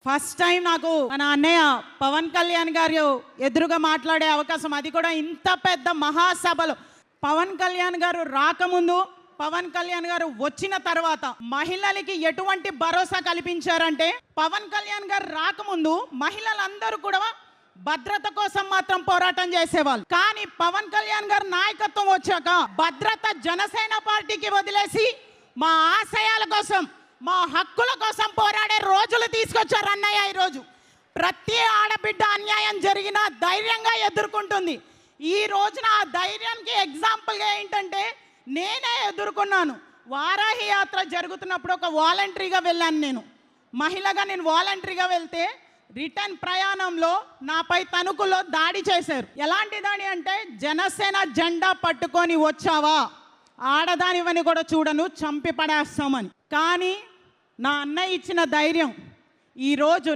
First time నాకు మన అన్నయ్య పవన్ కళ్యాణ్ గారు ఎదురుగా మాట్లాడే అవకాశం, అది కూడా ఇంత పెద్ద మహాసభలో. పవన్ కళ్యాణ్ గారు రాకముందు, పవన్ కళ్యాణ్ గారు వచ్చిన తర్వాత మహిళలకి ఎటువంటి భరోసా కల్పించారంటే, పవన్ కళ్యాణ్ గారు రాకముందు మహిళలందరూ కూడా భద్రత కోసం మాత్రం పోరాటం చేసేవాళ్ళు. కానీ పవన్ కళ్యాణ్ గారు నాయకత్వం వచ్చాక భద్రత జనసేన పార్టీకి వదిలేసి మా ఆశయాల కోసం, మా హక్కుల కోసం పోరాడే రోజులు తీసుకొచ్చారు అన్నయ్య. ఈరోజు ప్రతి ఆడబిడ్డ అన్యాయం జరిగినా ధైర్యంగా ఎదుర్కొంటుంది. ఈ రోజున ఆ ధైర్యానికి ఎగ్జాంపుల్గా ఏంటంటే, నేనే ఎదుర్కొన్నాను. వారాహి యాత్ర జరుగుతున్నప్పుడు ఒక వాలంటరీగా వెళ్ళాను. నేను మహిళగా వాలంటరీగా వెళ్తే రిటర్న్ ప్రయాణంలో నాపై తణుకులో దాడి చేశారు. ఎలాంటి దాడి అంటే, జనసేన జెండా పట్టుకొని వచ్చావా, ఆడదానివని కూడా చూడను, చంపి పడేస్తామని. కానీ నా అన్నయ్య ఇచ్చిన ధైర్యం, ఈరోజు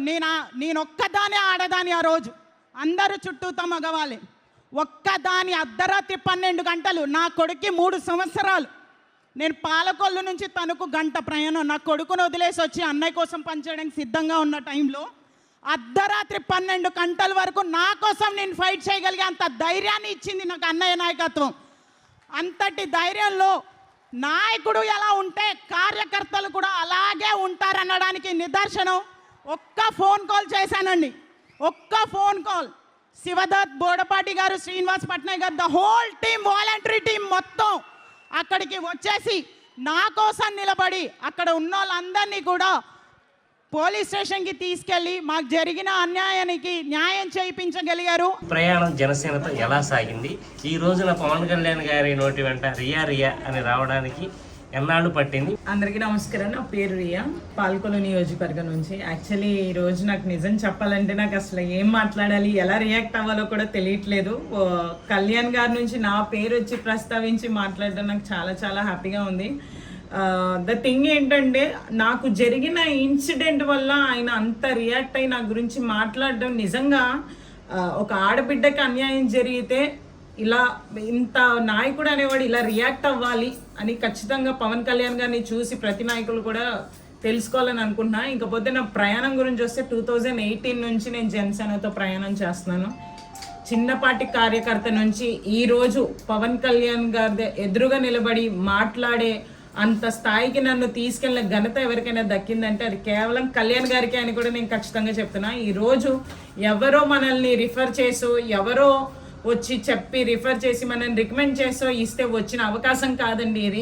నేను ఒక్కదానే ఆడదాని. ఆ రోజు అందరూ చుట్టూతో మగవాళ్ళే. ఒక్కదాని అర్ధరాత్రి 12 గంటలు, నా కొడుక్కి 3 సంవత్సరాలు. నేను పాలకొల్లు నుంచి తణుకు గంట ప్రయాణం. నా కొడుకును వదిలేసి వచ్చి అన్నయ్య కోసం పనిచేయడానికి సిద్ధంగా ఉన్న టైంలో అర్ధరాత్రి 12 గంటల వరకు నా కోసం నేను ఫైట్ చేయగలిగే అంత ధైర్యాన్ని ఇచ్చింది నాకు అన్నయ్య నాయకత్వం. అంతటి ధైర్యంలో నాయకుడు ఎలా ఉంటే కార్యకర్తలు కూడా అలాగే ఉంటారనడానికి నిదర్శనం ఒక్క ఫోన్ కాల్ చేశానండి. ఒక్క ఫోన్ కాల్, శివదత్, బోడపాటి గారు, శ్రీనివాస్ పట్నాయక్ గారు, the whole team, voluntary team మొత్తం అక్కడికి వచ్చేసి నా కోసం నిలబడి అక్కడ ఉన్న వాళ్ళందరినీ కూడా పోలీస్ స్టేషన్కి తీసుకెళ్ళి మాకు జరిగిన అన్యాయానికి న్యాయం చేయించగలిగారు. ప్రయాణం జనసేనతో ఎలా సాగింది? ఈ రోజున పవన్ కళ్యాణ్ గారి నోటి వెంట రియా అని రావడానికి ఎన్నాళ్ళు పట్టింది? అందరికీ నమస్కారం. నా పేరు రియా, పాల్కొల్లు నియోజకవర్గం నుంచి. యాక్చువల్లీ ఈ రోజు నాకు నిజం చెప్పాలంటే నాకు అసలు ఏం మాట్లాడాలి, ఎలా రియాక్ట్ అవ్వాలో కూడా తెలియట్లేదు. కళ్యాణ్ గారి నుంచి నా పేరు వచ్చి ప్రస్తావించి మాట్లాడడం నాకు చాలా చాలా హ్యాపీగా ఉంది. ద థింగ్ ఏంటంటే, నాకు జరిగిన ఇన్సిడెంట్ వల్ల ఆయన అంత రియాక్ట్ అయ్యి నా గురించి మాట్లాడడం, నిజంగా ఒక ఆడబిడ్డకి అన్యాయం జరిగితే ఇలా ఇంత నాయకుడు అనేవాడు ఇలా రియాక్ట్ అవ్వాలి అని ఖచ్చితంగా పవన్ కళ్యాణ్ గారిని చూసి ప్రతి నాయకులు కూడా తెలుసుకోవాలని అనుకుంటున్నా. ఇంకపోతే నా ప్రయాణం గురించి వస్తే 2018 నుంచి నేను జనసేనతో ప్రయాణం చేస్తున్నాను. చిన్నపాటి కార్యకర్త నుంచి ఈరోజు పవన్ కళ్యాణ్ గారి ఎదురుగా నిలబడి మాట్లాడే అంత స్థాయికి నన్ను తీసుకెళ్ళిన ఘనత ఎవరికైనా దక్కిందంటే అది కేవలం కళ్యాణ్ గారికి అని కూడా నేను ఖచ్చితంగా చెప్తున్నా. ఈరోజు ఎవరో మనల్ని రిఫర్ చేసో, ఎవరో వచ్చి చెప్పి రిఫర్ చేసి మనల్ని రికమెండ్ చేసో ఇస్తే వచ్చిన అవకాశం కాదండి ఇది.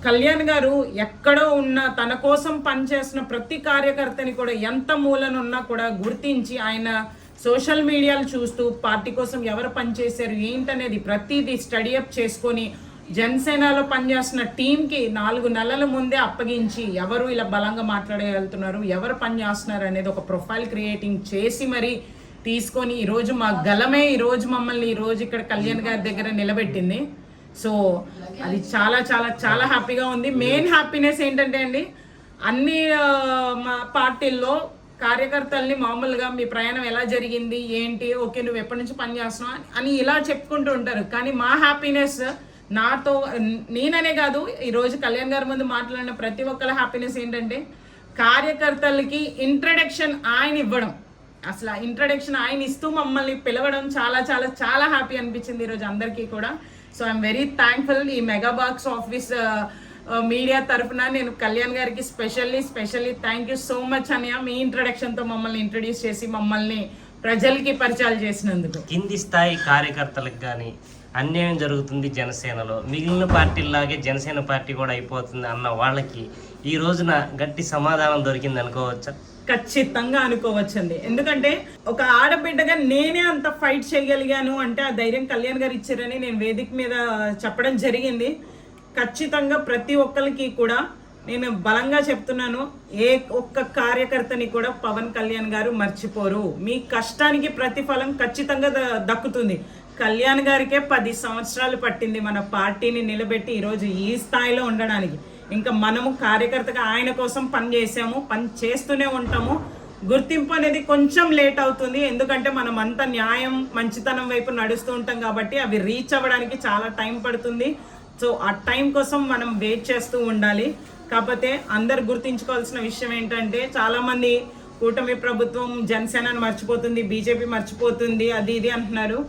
కళ్యాణ్ గారు ఎక్కడో ఉన్న తన కోసం పనిచేస్తున్న ప్రతి కార్యకర్తని కూడా ఎంత మూలనున్నా కూడా గుర్తించి ఆయన సోషల్ మీడియాలు చూస్తూ పార్టీ కోసం ఎవరు పనిచేశారు ఏంటనేది ప్రతిదీ స్టడీ అప్ చేసుకొని జనసేనలో పనిచేస్తున్న టీంకి 4 నెలల ముందే అప్పగించి ఎవరు ఇలా బలంగా మాట్లాడగలుగుతున్నారు, ఎవరు పనిచేస్తున్నారు అనేది ఒక ప్రొఫైల్ క్రియేటింగ్ చేసి మరి తీసుకొని ఈరోజు మా గలమే ఈరోజు మమ్మల్ని ఈరోజు ఇక్కడ కళ్యాణ్ గారి దగ్గర నిలబెట్టింది. సో అది చాలా చాలా చాలా హ్యాపీగా ఉంది. మెయిన్ హ్యాపీనెస్ ఏంటంటే అండి, అన్ని మా పార్టీల్లో కార్యకర్తల్ని మామూలుగా మీ ప్రయాణం ఎలా జరిగింది ఏంటి, ఓకే నువ్వు ఎప్పటి నుంచి పని చేస్తున్నావు అని ఇలా చెప్పుకుంటూ ఉంటారు. కానీ మా హ్యాపీనెస్, నాతో నేననే కాదు ఈరోజు కళ్యాణ్ గారి ముందు మాట్లాడిన ప్రతి ఒక్కరి హ్యాపీనెస్ ఏంటంటే, కార్యకర్తలకి ఇంట్రడక్షన్ ఆయన ఇవ్వడం. అసలు ఇంట్రడక్షన్ ఆయన ఇస్తూ మమ్మల్ని పిలవడం చాలా చాలా చాలా హ్యాపీ అనిపించింది ఈరోజు అందరికీ కూడా. So I'm very thankful. ఈ మెగా బాక్స్ ఆఫీస్ మీడియా తరఫున నేను కళ్యాణ్ గారికి specially thank you so much అన్నయ్య. మీ ఇంట్రడక్షన్తో మమ్మల్ని ఇంట్రడ్యూస్ చేసి మమ్మల్ని ప్రజలకి పరిచయాలు చేసినందుకు. కింది స్థాయి కార్యకర్తలకు కానీ అన్యాయం జరుగుతుంది జనసేనలో, మిగిలిన పార్టీలాగే జనసేన పార్టీ కూడా అయిపోతుంది అన్న వాళ్ళకి ఈ రోజున గట్టి సమాధానం దొరికింది అనుకోవచ్చా? ఖచ్చితంగా అనుకోవచ్చండి. ఎందుకంటే ఒక ఆడబిడ్డగా నేనే అంత ఫైట్ చేయగలిగాను అంటే ఆ ధైర్యం కళ్యాణ్ గారు ఇచ్చారని నేను వేదిక మీద చెప్పడం జరిగింది. ఖచ్చితంగా ప్రతి ఒక్కరికి కూడా నేను బలంగా చెప్తున్నాను, ఏ ఒక్క కార్యకర్తని కూడా పవన్ కళ్యాణ్ గారు మర్చిపోరు. మీ కష్టానికి ప్రతిఫలం ఖచ్చితంగా దక్కుతుంది. కళ్యాణ్ గారికే 10 సంవత్సరాలు పట్టింది మన పార్టీని నిలబెట్టి ఈరోజు ఈ స్థాయిలో ఉండడానికి. ఇంకా మనము కార్యకర్తగా ఆయన కోసం పని చేసాము, పని చేస్తూనే ఉంటాము. గుర్తింపు అనేది కొంచెం లేట్ అవుతుంది, ఎందుకంటే మనం అంత న్యాయం మంచితనం వైపు నడుస్తూ ఉంటాం కాబట్టి అవి రీచ్ అవ్వడానికి చాలా టైం పడుతుంది. సో ఆ టైం కోసం మనం వెయిట్ చేస్తూ ఉండాలి. కాకపోతే అందరు గుర్తించుకోవాల్సిన విషయం ఏంటంటే, చాలామంది కూటమి ప్రభుత్వం జనసేనను మర్చిపోతుంది, బీజేపీ మర్చిపోతుంది, అది ఇది అంటున్నారు.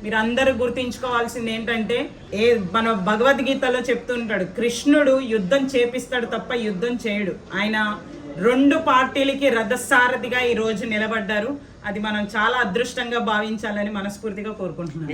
మీరు అందరూ గుర్తించుకోవాల్సింది ఏంటంటే మన భగవద్గీతలో చెప్తుంటాడు, కృష్ణుడు యుద్ధం చేపిస్తాడు తప్ప యుద్ధం చేయడు. ఆయన 2 పార్టీలకి రథసారథిగా ఈ రోజు నిలబడ్డారు. అది మనం చాలా అదృష్టంగా భావించాలని మనస్ఫూర్తిగా కోరుకుంటున్నాను.